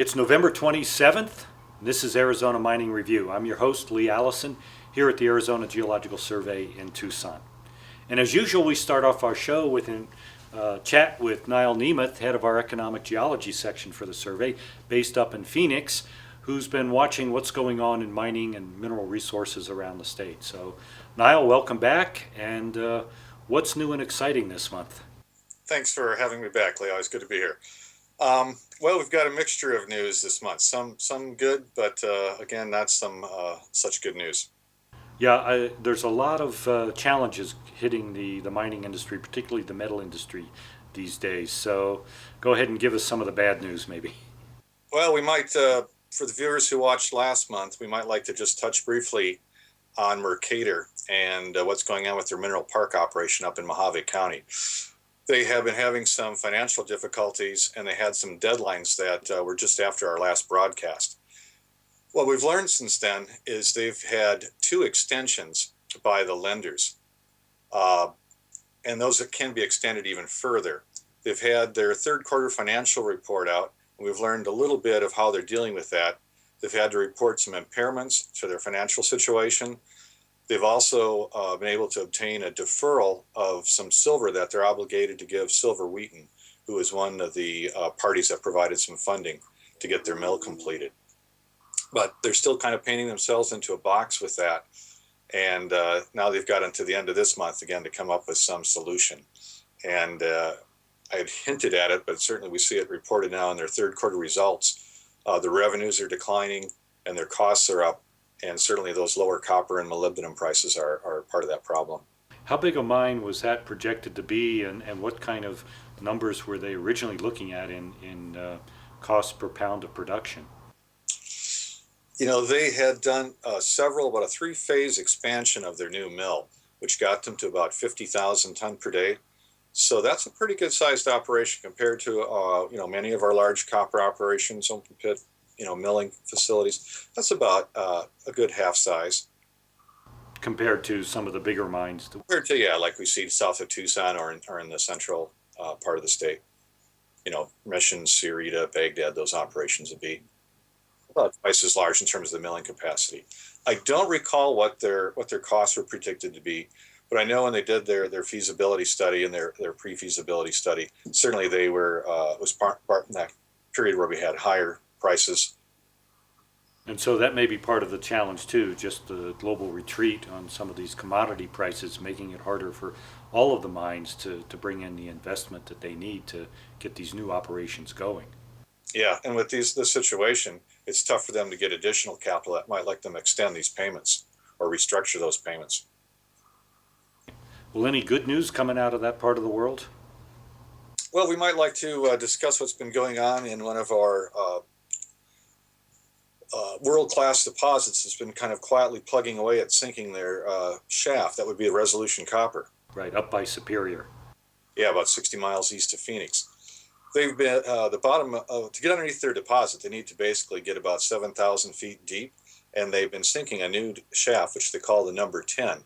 It's November 27th. This is Arizona Mining Review. I'm your host, Lee Allison, here at the Arizona Geological Survey in Tucson. And as usual, we start off our show with a chat with Nyal Niemuth, head of our economic geology section for the survey, based up in Phoenix, who's been watching what's going on in mining and mineral resources around the state. So, Nyal, welcome back. And what's new and exciting this month? Thanks for having me back, Lee. Always good to be here. Well, we've got a mixture of news this month. Some good, but again, not some such good news. Yeah, there's a lot of challenges hitting the mining industry, particularly the metal industry these days. So go ahead and give us some of the bad news, maybe. Well, we might, for the viewers who watched last month, we might like to just touch briefly on Mercator and what's going on with their mineral park operation up in Mojave County. They have been having some financial difficulties, and they had some deadlines that were just after our last broadcast. What we've learned since then is they've had 2 extensions by the lenders, and those can be extended even further. They've had their third quarter financial report out, and we've learned a little bit of how they're dealing with that. They've had to report some impairments to their financial situation. They've also been able to obtain a deferral of some silver that they're obligated to give Silver Wheaton, who is one of the parties that provided some funding to get their mill completed. But they're still kind of painting themselves into a box with that. And now they've got until the end of this month, again, to come up with some solution. And I had hinted at it, but certainly we see it reported now in their third quarter results. The revenues are declining and their costs are up. And certainly those lower copper and molybdenum prices are part of that problem. How big a mine was that projected to be, and what kind of numbers were they originally looking at in cost per pound of production? You know, they had done about a 3-phase expansion of their new mill, which got them to about 50,000 ton per day. So that's a pretty good sized operation compared to, many of our large copper operations, open pit, milling facilities. That's about a good half size. Compared to some of the bigger mines? Compared to, like we see south of Tucson or in the central part of the state. Mission, Sierrita, Baghdad, those operations would be about twice as large in terms of the milling capacity. I don't recall what their costs were predicted to be, but I know when they did their feasibility study and their pre-feasibility study, certainly they were was part in that period where we had higher prices. And so that may be part of the challenge too, just the global retreat on some of these commodity prices, making it harder for all of the mines to bring in the investment that they need to get these new operations going. Yeah, and with this situation, it's tough for them to get additional capital that might let them extend these payments or restructure those payments. Well, any good news coming out of that part of the world? Well, we might like to discuss what's been going on in one of our world-class deposits that's been kind of quietly plugging away at sinking their shaft. That would be a Resolution Copper. Right, up by Superior. Yeah, about 60 miles east of Phoenix. They've been, the bottom, to get underneath their deposit, they need to basically get about 7,000 feet deep, and they've been sinking a new shaft, which they call the number 10.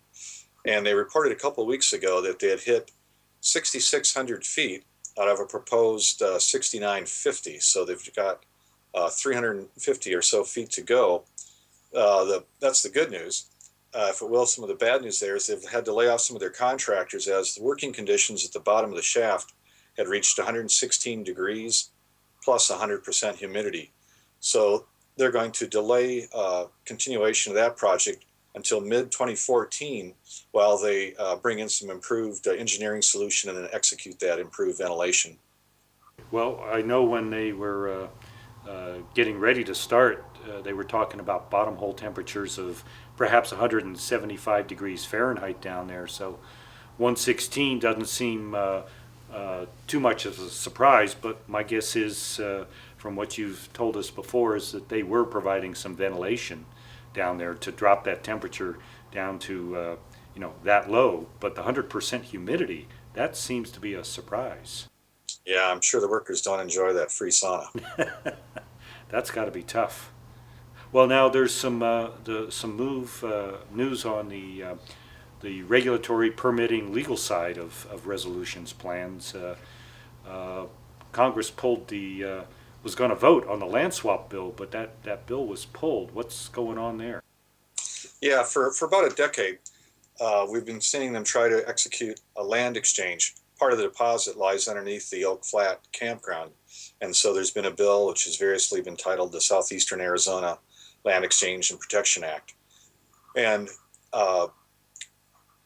And they reported a couple of weeks ago that they had hit 6,600 feet out of a proposed 6,950. So they've got 350 or so feet to go. That's the good news. If it will, some of the bad news there is they've had to lay off some of their contractors as the working conditions at the bottom of the shaft had reached 116 degrees plus 100% humidity. So they're going to delay continuation of that project until mid-2014 while they bring in some improved engineering solution and then execute that improved ventilation. Well, I know when they were getting ready to start, they were talking about bottom hole temperatures of perhaps 175 degrees Fahrenheit down there. So 116 doesn't seem too much of a surprise, but my guess is, from what you've told us before, is that they were providing some ventilation down there to drop that temperature down to that low. But the 100% humidity, that seems to be a surprise. Yeah, I'm sure the workers don't enjoy that free sauna. That's got to be tough. Well, now there's some news on the regulatory, permitting, legal side of resolutions plans. Congress pulled the was going to vote on the land swap bill, but that bill was pulled. What's going on there? Yeah, for about a decade, we've been seeing them try to execute a land exchange. Part of the deposit lies underneath the Oak Flat campground. And so there's been a bill which has variously been titled the Southeastern Arizona Land Exchange and Protection Act. And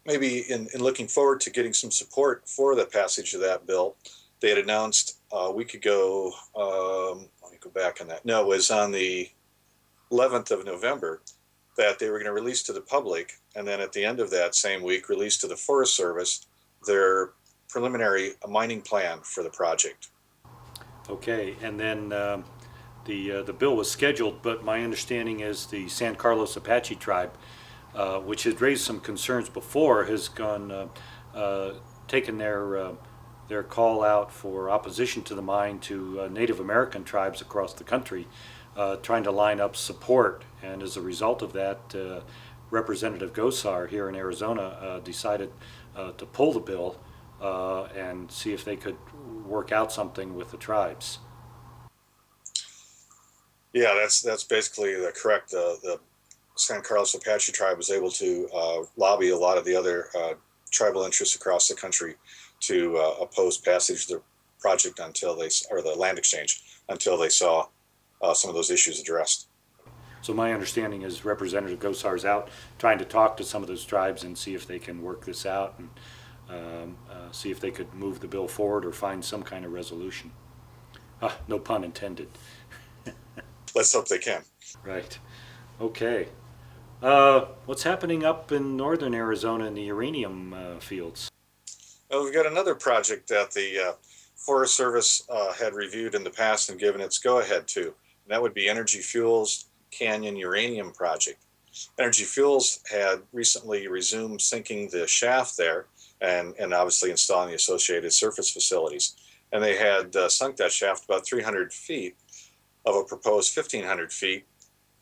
maybe in looking forward to getting some support for the passage of that bill, they had announced a week ago, let me go back on that. No, it was on the 11th of November that they were going to release to the public, and then at the end of that same week, release to the Forest Service their preliminary mining plan for the project. Okay, and then the bill was scheduled, but my understanding is the San Carlos Apache tribe, which had raised some concerns before, has gone taken their call out for opposition to the mine to Native American tribes across the country, trying to line up support. And as a result of that, Representative Gosar here in Arizona decided to pull the bill and see if they could work out something with the tribes. Yeah, that's basically correct. The San Carlos Apache tribe was able to lobby a lot of the other tribal interests across the country to oppose passage of the project until or the land exchange, until they saw some of those issues addressed. So my understanding is Representative Gosar's out trying to talk to some of those tribes and see if they can work this out and see if they could move the bill forward or find some kind of resolution. No pun intended. Let's hope they can. Right. Okay. What's happening up in northern Arizona in the uranium fields? Well, we've got another project that the Forest Service had reviewed in the past and given its go-ahead to, and that would be Energy Fuels Canyon Uranium Project. Energy Fuels had recently resumed sinking the shaft there and obviously installing the associated surface facilities. And they had sunk that shaft about 300 feet of a proposed 1,500 feet,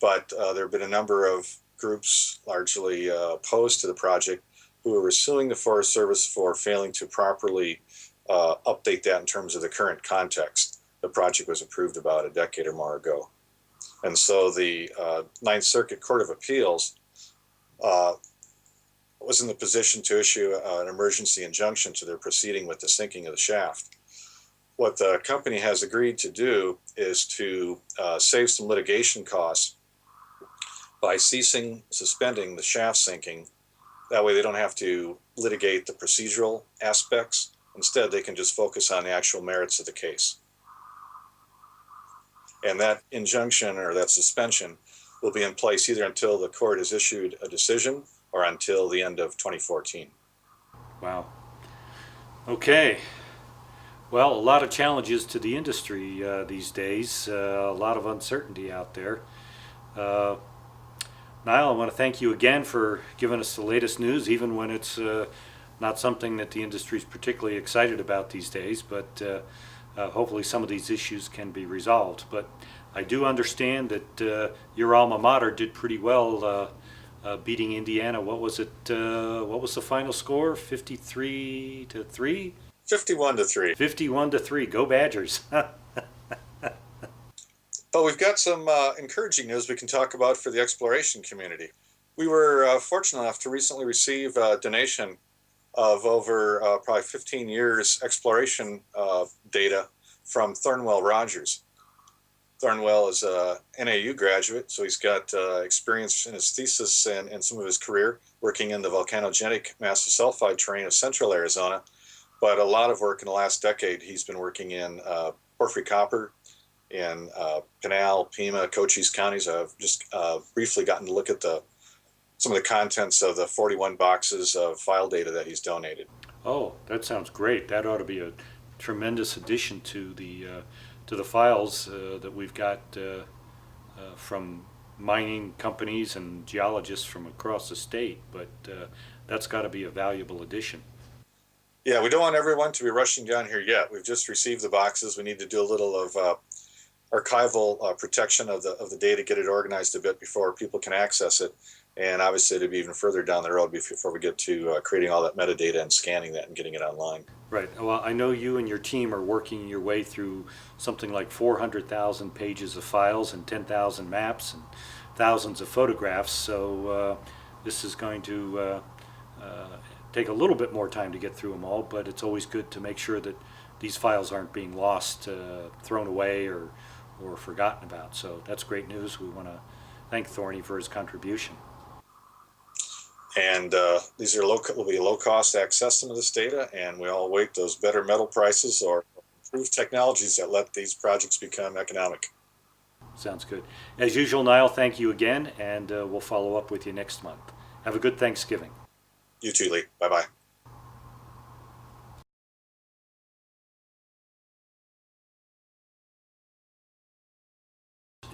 but there have been a number of groups largely opposed to the project who were suing the Forest Service for failing to properly update that in terms of the current context. The project was approved about a decade or more ago. And so the Ninth Circuit Court of Appeals was in the position to issue an emergency injunction to their proceeding with the sinking of the shaft. What the company has agreed to do is to save some litigation costs by suspending the shaft sinking. That way they don't have to litigate the procedural aspects. Instead, they can just focus on the actual merits of the case. And that injunction or that suspension will be in place either until the court has issued a decision or until the end of 2014. Wow. Okay. Well, a lot of challenges to the industry these days, a lot of uncertainty out there. Nyal, I want to thank you again for giving us the latest news, even when it's not something that the industry is particularly excited about these days, but hopefully some of these issues can be resolved. But I do understand that your alma mater did pretty well beating Indiana. What was it? What was the final score? 53-3? 51-3. 51-3. Go Badgers. But we've got some encouraging news we can talk about for the exploration community. We were fortunate enough to recently receive a donation of over probably 15 years exploration data from Thornwell Rogers. Thornwell is a NAU graduate, so he's got experience in his thesis and some of his career working in the volcanogenic massive sulfide terrain of central Arizona. But a lot of work in the last decade, he's been working in porphyry copper in Pinal, Pima, Cochise counties. I've just briefly gotten to look at some of the contents of the 41 boxes of file data that he's donated. Oh, that sounds great. That ought to be a tremendous addition to the files that we've got from mining companies and geologists from across the state. But that's got to be a valuable addition. Yeah, we don't want everyone to be rushing down here yet. We've just received the boxes. We need to do a little of archival protection of the data, get it organized a bit before people can access it. And obviously, to be even further down the road before we get to creating all that metadata and scanning that and getting it online. Right. Well, I know you and your team are working your way through something like 400,000 pages of files and 10,000 maps and thousands of photographs. So this is going to take a little bit more time to get through them all, but it's always good to make sure that these files aren't being lost, thrown away, or forgotten about. So that's great news. We want to thank Thorny for his contribution. And these are will be low-cost access to this data, and we all await those better metal prices or improved technologies that let these projects become economic. Sounds good. As usual, Niall, thank you again, and we'll follow up with you next month. Have a good Thanksgiving. You too, Lee. Bye-bye.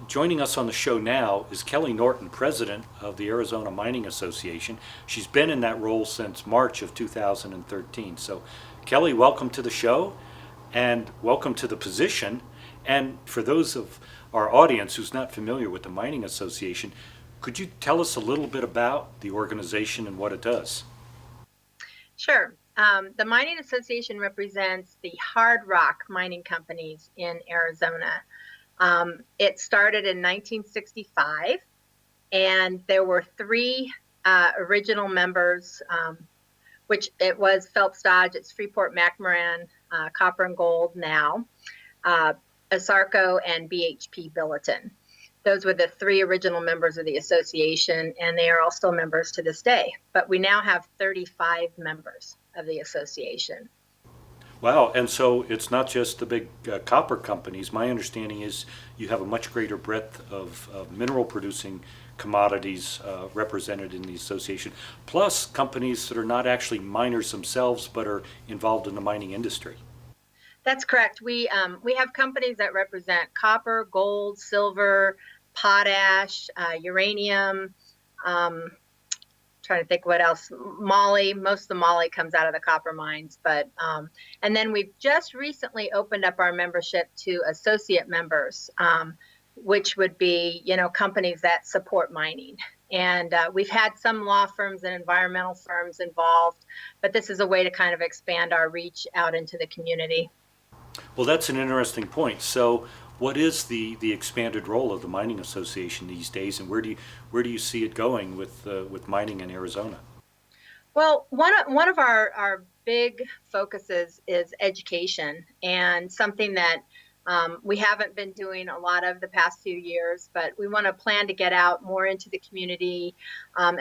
Joining us on the show now is Kelly Norton, president of the Arizona Mining Association. She's been in that role since March of 2013. So, Kelly, welcome to the show and welcome to the position. And for those of our audience who's not familiar with the Mining Association, could you tell us a little bit about the organization and what it does? Sure. The Mining Association represents the hard rock mining companies in Arizona. It started in 1965, and there were three original members, which it was Phelps Dodge, it's Freeport-McMoRan, Copper and Gold now, ASARCO, and BHP Billiton. Those were the three original members of the association, and they are all still members to this day. But we now have 35 members of the association. Wow, and so it's not just the big copper companies. My understanding is you have a much greater breadth of mineral producing commodities represented in the association, plus companies that are not actually miners themselves but are involved in the mining industry. That's correct. We have companies that represent copper, gold, silver, potash, uranium, trying to think what else, moly. Most of the moly comes out of the copper mines, but and then we've just recently opened up our membership to associate members, which would be, companies that support mining. And we've had some law firms and environmental firms involved, but this is a way to kind of expand our reach out into the community. Well, that's an interesting point. So what is the expanded role of the Mining Association these days, and where do you see it going with mining in Arizona? Well, one of our big focuses is education, and something that we haven't been doing a lot of the past few years, but we want to plan to get out more into the community,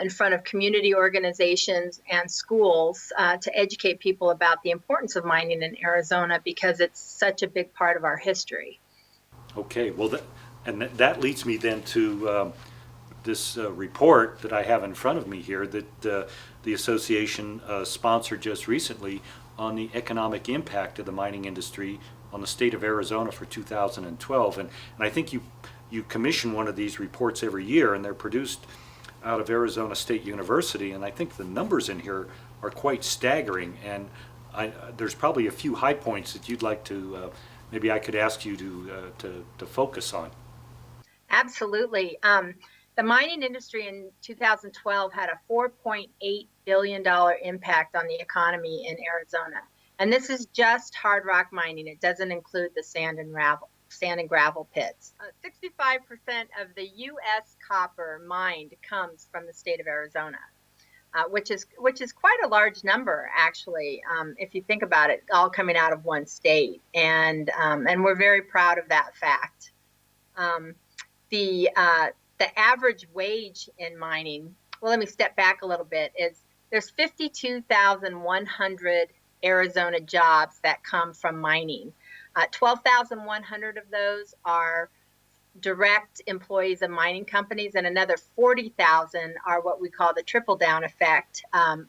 in front of community organizations and schools, to educate people about the importance of mining in Arizona, because it's such a big part of our history. Okay, well, that leads me then to this report that I have in front of me here that the association sponsored just recently on the economic impact of the mining industry on the state of Arizona for 2012. And I think you commission one of these reports every year, and they're produced out of Arizona State University. And I think the numbers in here are quite staggering. And there's probably a few high points that you'd like to, maybe I could ask you to focus on. Absolutely. The mining industry in 2012 had a $4.8 billion impact on the economy in Arizona. And this is just hard rock mining. It doesn't include the sand and gravel pits. 65% of the U.S. copper mined comes from the state of Arizona, which is quite a large number, actually, if you think about it, all coming out of one state. And we're very proud of that fact. The average wage in mining, well, let me step back a little bit, there's 52,100 Arizona jobs that come from mining. 12,100 of those are direct employees of mining companies, and another 40,000 are what we call the trickle down effect,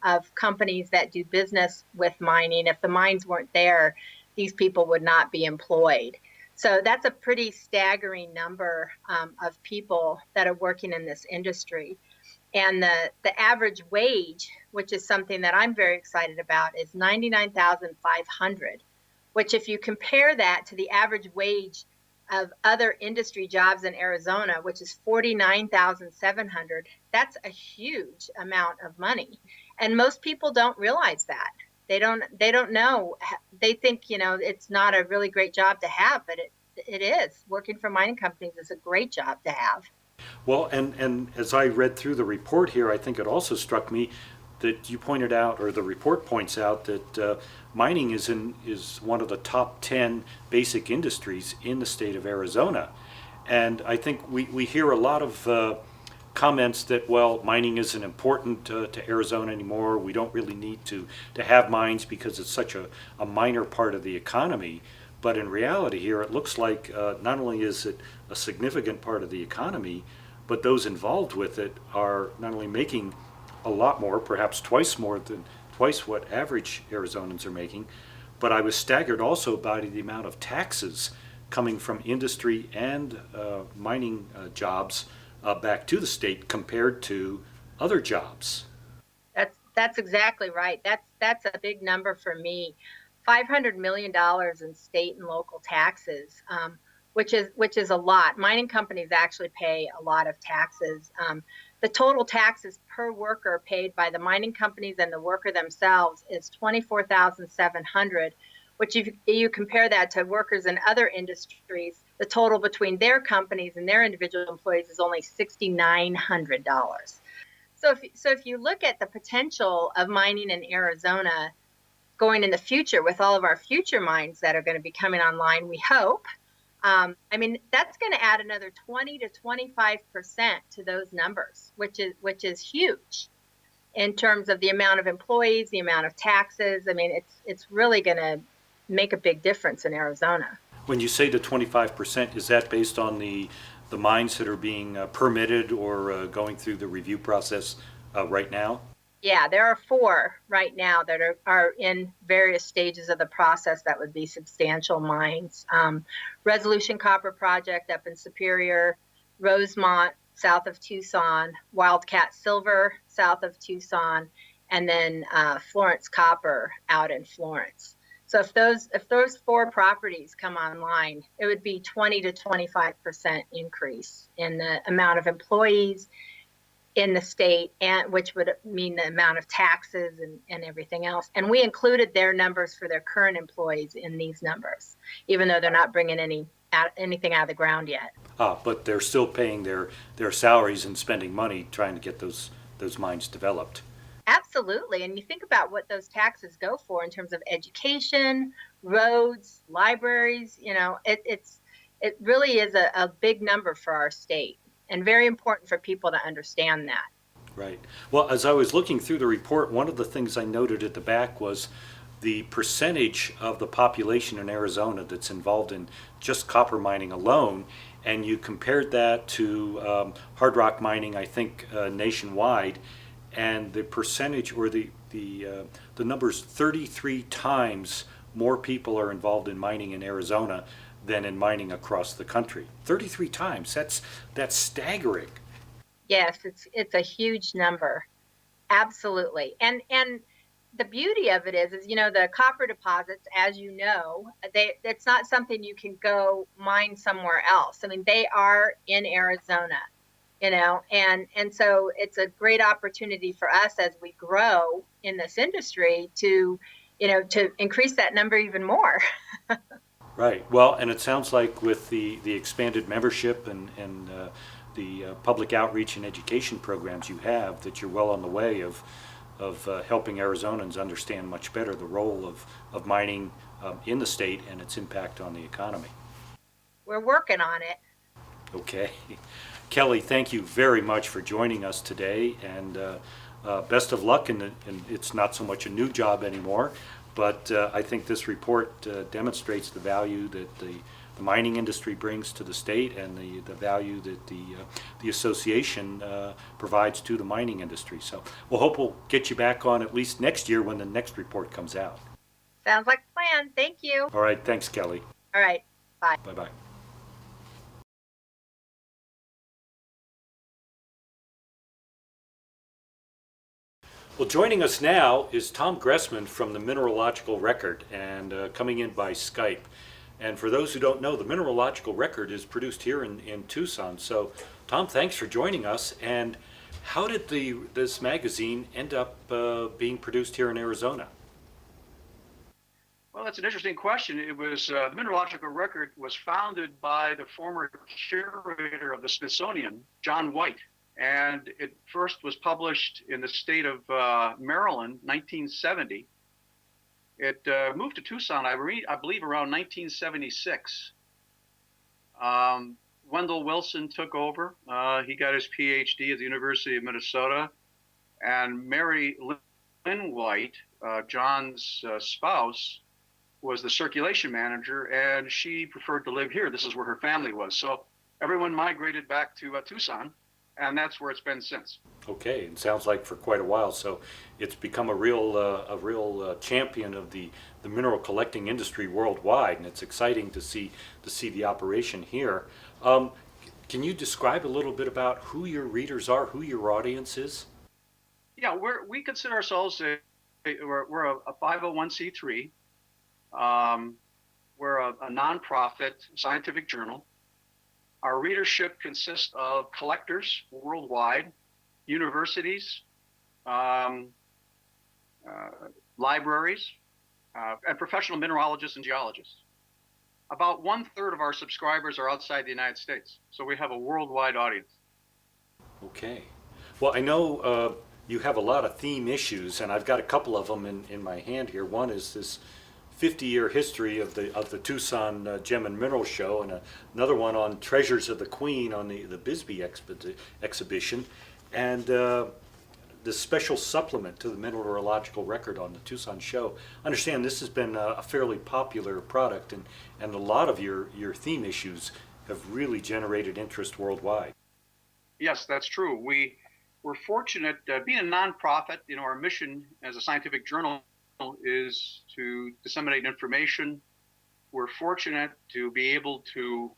of companies that do business with mining. If the mines weren't there, these people would not be employed. So that's a pretty staggering number of people that are working in this industry. And the average wage, which is something that I'm very excited about, is $99,500, which if you compare that to the average wage of other industry jobs in Arizona, which is 49,700. That's a huge amount of money. And most people don't realize that. They don't know. They think, it's not a really great job to have, but it is. Working for mining companies is a great job to have. Well, and as I read through the report here, I think it also struck me that you pointed out, or the report points out, that mining is one of the top 10 basic industries in the state of Arizona. And I think we hear a lot of comments that, well, mining isn't important to Arizona anymore. We don't really need to have mines because it's such a minor part of the economy. But in reality here, it looks like not only is it a significant part of the economy, but those involved with it are not only making a lot more, perhaps twice what average Arizonans are making, but I was staggered also by the amount of taxes coming from industry and mining jobs back to the state compared to other jobs. That's exactly right. That's a big number for me. $500 million in state and local taxes, which is a lot. Mining companies actually pay a lot of taxes. The total taxes per worker paid by the mining companies and the worker themselves is 24,700, which if you compare that to workers in other industries, the total between their companies and their individual employees is only $6,900. So if you look at the potential of mining in Arizona going in the future with all of our future mines that are going to be coming online, we hope. That's going to add another 20 to 25% to those numbers, which is huge in terms of the amount of employees, the amount of taxes. It's really going to make a big difference in Arizona. When you say the 25%, is that based on the mines that are being permitted or going through the review process right now? Yeah, there are 4 right now that are in various stages of the process that would be substantial mines. Resolution Copper Project up in Superior, Rosemont south of Tucson, Wildcat Silver south of Tucson, and then Florence Copper out in Florence. So if those 4 properties come online, it would be 20 to 25% increase in the amount of employees in the state, and which would mean the amount of taxes and everything else. And we included their numbers for their current employees in these numbers, even though they're not bringing anything out of the ground yet. But they're still paying their salaries and spending money trying to get those mines developed. Absolutely. And you think about what those taxes go for in terms of education, roads, libraries, it really is a big number for our state. And very important for people to understand that. Right. Well, as I was looking through the report, one of the things I noted at the back was the percentage of the population in Arizona that's involved in just copper mining alone, and you compared that to hard rock mining, I think nationwide, and the percentage or the numbers 33 times more people are involved in mining in Arizona than in mining across the country. 33 times. That's staggering. Yes, it's a huge number. Absolutely. And the beauty of it is the copper deposits, as you know, it's not something you can go mine somewhere else. They are in Arizona, and so it's a great opportunity for us as we grow in this industry to increase that number even more. Right. Well, and it sounds like with the expanded membership and the public outreach and education programs you have, that you're well on the way of helping Arizonans understand much better the role of mining in the state and its impact on the economy. We're working on it. Okay. Kelly, thank you very much for joining us today, and best of luck. And it's not so much a new job anymore, but I think this report demonstrates the value that the mining industry brings to the state and the value that the association provides to the mining industry. So we'll hope we'll get you back on at least next year when the next report comes out. Sounds like a plan. Thank you. All right. Thanks, Kelly. All right. Bye. Bye-bye. Well, joining us now is Tom Gressman from the Mineralogical Record, and coming in by Skype. And for those who don't know, the Mineralogical record is produced here in Tucson. So, Tom, thanks for joining us. And how did this magazine end up being produced here in Arizona? Well, that's an interesting question. It was the Mineralogical Record was founded by the former curator of the Smithsonian, John White, and it first was published in the state of Maryland, 1970. It moved to Tucson, I believe, around 1976. Wendell Wilson took over. He got his PhD at the University of Minnesota, and Mary Lynn White, John's spouse, was the circulation manager, and she preferred to live here. This is where her family was. So everyone migrated back to Tucson, and that's where it's been since. Okay, it sounds like for quite a while. So it's become a real champion of the mineral collecting industry worldwide, and it's exciting to see the operation here. Can you describe a little bit about who your readers are, who your audience is? Yeah, we consider ourselves we're a 501c3. We're a nonprofit scientific journal. Our readership consists of collectors worldwide, universities, libraries, and professional mineralogists and geologists. About 1/3 of our subscribers are outside the United States, so we have a worldwide audience. Okay. Well, I know you have a lot of theme issues, and I've got a couple of them in my hand here. One is this 50-year history of the Tucson Gem and Mineral Show, and another one on Treasures of the Queen on the Bisbee exhibition, and the special supplement to the Mineralogical record on the Tucson show. I understand this has been a fairly popular product, and a lot of your theme issues have really generated interest worldwide. Yes, that's true. We're fortunate, being a nonprofit, our mission as a scientific journal is to disseminate information. We're fortunate to be able to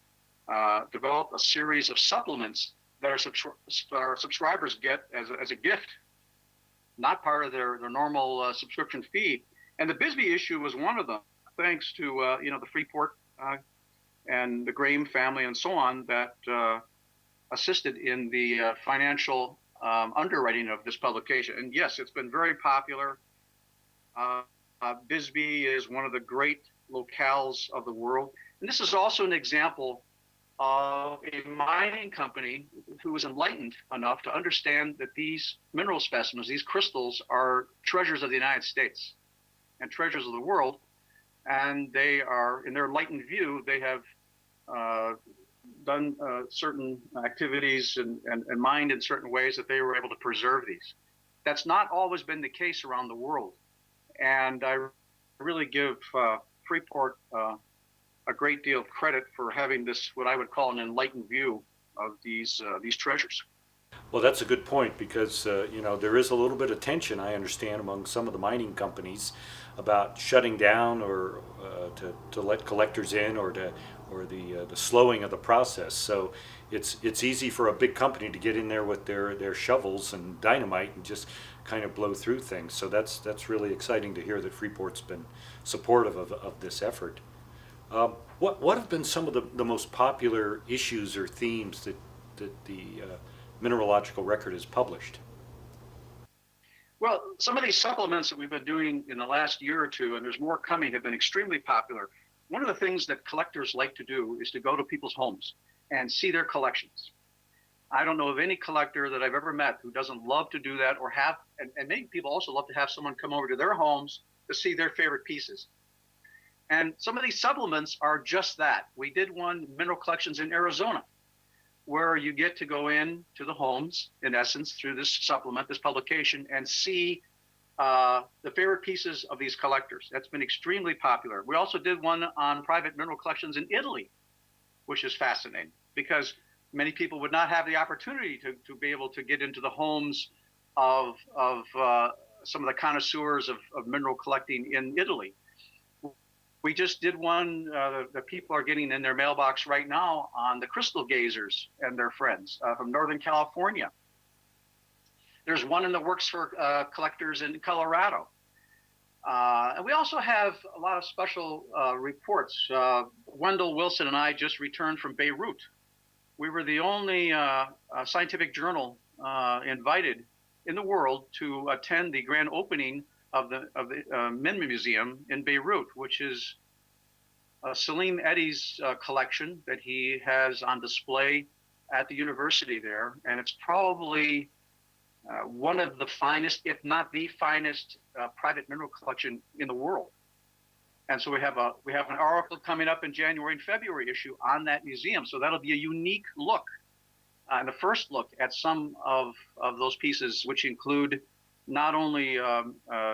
develop a series of supplements that our subscribers get as a gift, not part of their normal subscription fee. And the Bisbee issue was one of them, thanks to the Freeport and the Graham family and so on that assisted in the financial underwriting of this publication. And yes, it's been very popular. Bisbee is one of the great locales of the world. And this is also an example of a mining company who was enlightened enough to understand that these mineral specimens, these crystals, are treasures of the United States and treasures of the world. And they are, in their enlightened view, they have done certain activities and mined in certain ways that they were able to preserve these. That's not always been the case around the world. And I really give Freeport a great deal of credit for having this, what I would call an enlightened view of these treasures. Well, that's a good point, because there is a little bit of tension, I understand, among some of the mining companies about shutting down or to let collectors in, or the slowing of the process. So it's easy for a big company to get in there with their shovels and dynamite and just kind of blow through things. So that's really exciting to hear that Freeport's been supportive of this effort. What have been some of the most popular issues or themes that the Mineralogical record has published? Well, some of these supplements that we've been doing in the last year or two, and there's more coming, have been extremely popular. One of the things that collectors like to do is to go to people's homes and see their collections. I don't know of any collector that I've ever met who doesn't love to do that, or have, and many people also love to have someone come over to their homes to see their favorite pieces. And some of these supplements are just that. We did one, Mineral Collections in Arizona, where you get to go in to the homes, in essence, through this supplement, this publication, and see the favorite pieces of these collectors. That's been extremely popular. We also did one on private mineral collections in Italy, which is fascinating, because many people would not have the opportunity to be able to get into the homes of some of the connoisseurs of mineral collecting in Italy. We just did one that people are getting in their mailbox right now on the crystal gazers and their friends from Northern California. There's one in the works for collectors in Colorado. And we also have a lot of special reports. Wendell Wilson and I just returned from Beirut. We were the only scientific journal invited in the world to attend the grand opening of the Min Museum in Beirut, which is Salim Eddy's collection that he has on display at the university there, and it's probably one of the finest, if not the finest, private mineral collection in the world. And so we have an article coming up in January and February issue on that museum. So that'll be a unique look, and the first look at some of those pieces, which include not only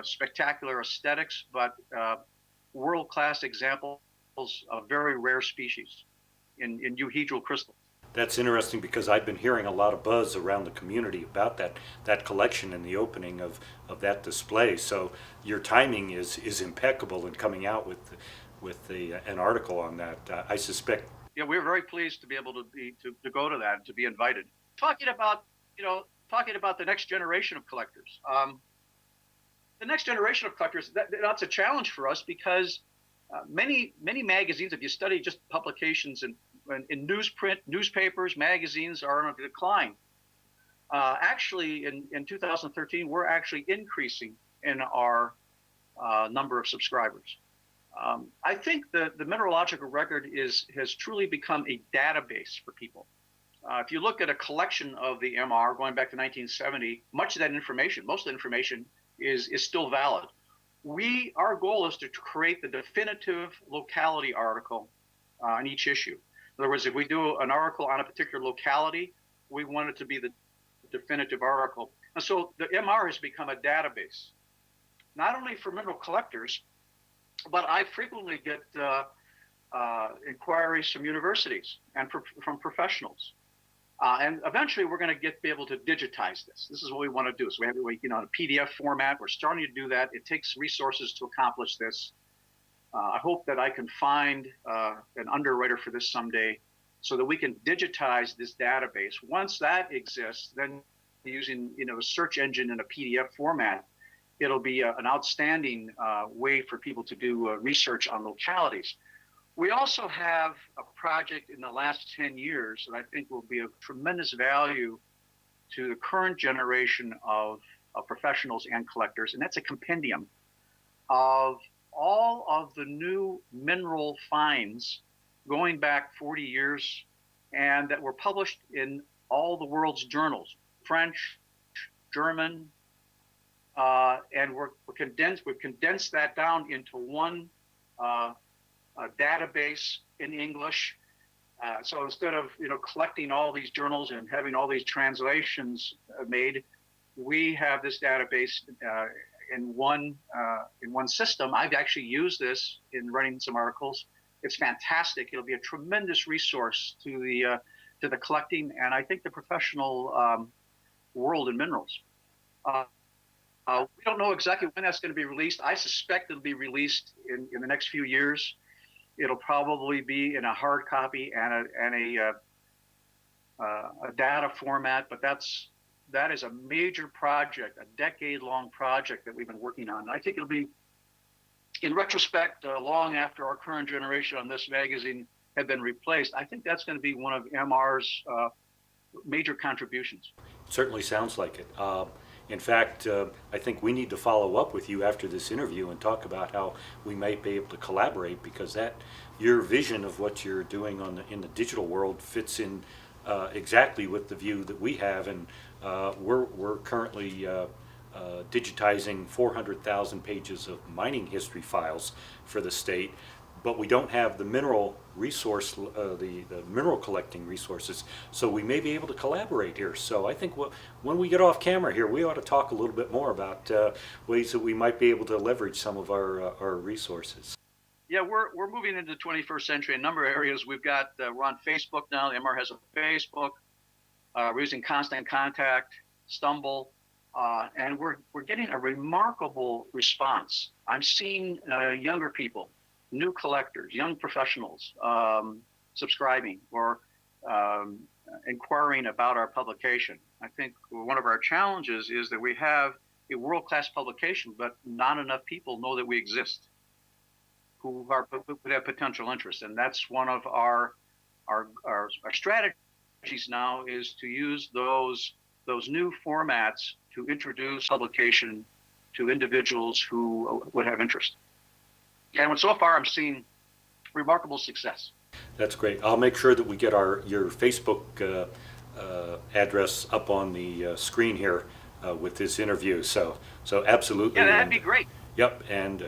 spectacular aesthetics, but world-class examples of very rare species in euhedral crystals. That's interesting because I've been hearing a lot of buzz around the community about that collection and the opening of that display. So your timing is impeccable in coming out with an article on that. I suspect. Yeah, we're very pleased to be able to go to that, to be invited. Talking about the next generation of collectors. The next generation of collectors, that's a challenge for us because many magazines, if you study just publications in newsprint, newspapers, magazines are on a decline. Actually, in 2013, we're actually increasing in our number of subscribers. I think the Mineralogical record has truly become a database for people. If you look at a collection of the MR going back to 1970, most of the information is still valid. Our goal is to create the definitive locality article on each issue. In other words, if we do an article on a particular locality, we want it to be the definitive article. And so the MR has become a database, not only for mineral collectors, but I frequently get inquiries from universities and from professionals. And eventually we're going to be able to digitize this. This is what we want to do. So we have it in a PDF format. We're starting to do that. It takes resources to accomplish this. I hope that I can find an underwriter for this someday so that we can digitize this database. Once that exists, then using a search engine in a PDF format, it'll be an outstanding way for people to do research on localities. We also have a project in the last 10 years that I think will be of tremendous value to the current generation of professionals and collectors, and that's a compendium of all of the new mineral finds going back 40 years and that were published in all the world's journals, French, German, and we've condensed that down into one database in English. So instead of collecting all these journals and having all these translations made, we have this database in one system. I've actually used this in writing some articles. It's fantastic. It'll be a tremendous resource to the collecting and I think the professional world in minerals. We don't know exactly when that's going to be released. I suspect it'll be released in the next few years. It'll probably be in a hard copy and a data format, but that is a major project, a decade-long project that we've been working on. I think it'll be, in retrospect, long after our current generation on this magazine had been replaced. I think that's going to be one of MR's major contributions. Certainly sounds like it. In fact, I think we need to follow up with you after this interview and talk about how we might be able to collaborate, because your vision of what you're doing in the digital world fits in exactly with the view that we have, and we're currently digitizing 400,000 pages of mining history files for the state, but we don't have the mineral resource, the mineral collecting resources, so we may be able to collaborate here. So I think when we get off camera here, we ought to talk a little bit more about ways that we might be able to leverage some of our resources. Yeah, we're moving into the 21st century in a number of areas. We're on Facebook now. The MR has a Facebook. We're using Constant Contact, Stumble, and we're getting a remarkable response. I'm seeing younger people, new collectors, young professionals subscribing or inquiring about our publication. I think one of our challenges is that we have a world-class publication, but not enough people know that we exist who would have potential interest. And that's one of our strategies now, is to use those new formats to introduce publication to individuals who would have interest. And so far, I'm seeing remarkable success. That's great. I'll make sure that we get your Facebook address up on the screen here with this interview. So absolutely. Yeah, that'd be great. Yep, and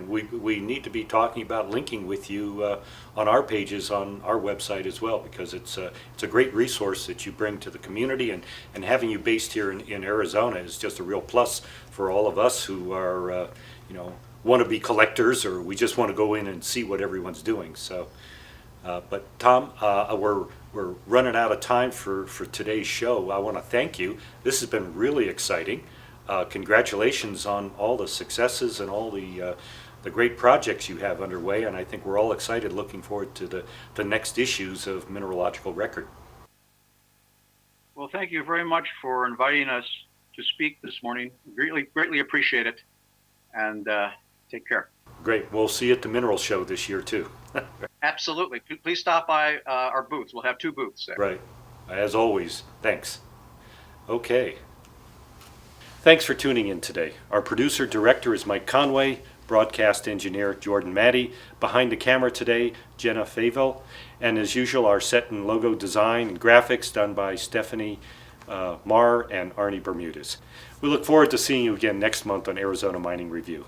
we need to be talking about linking with you on our pages on our website as well, because it's a great resource that you bring to the community, and having you based here in Arizona is just a real plus for all of us who are want to be collectors, or we just want to go in and see what everyone's doing. So, but Tom, we're running out of time for today's show. I want to thank you. This has been really exciting. Congratulations on all the successes and all the great projects you have underway, and I think we're all excited, looking forward to the next issues of Mineralogical Record. Well, thank you very much for inviting us to speak this morning. Greatly appreciate it, and take care. Great. We'll see you at the Mineral Show this year too. Absolutely. Please stop by our booths. We'll have 2 booths there. Right. As always. Thanks. Okay. Thanks for tuning in today. Our producer-director is Mike Conway, broadcast engineer Jordan Maddy, behind the camera today Jenna Favel, and as usual our set and logo design and graphics done by Stephanie Marr and Arnie Bermudez. We look forward to seeing you again next month on Arizona Mining Review.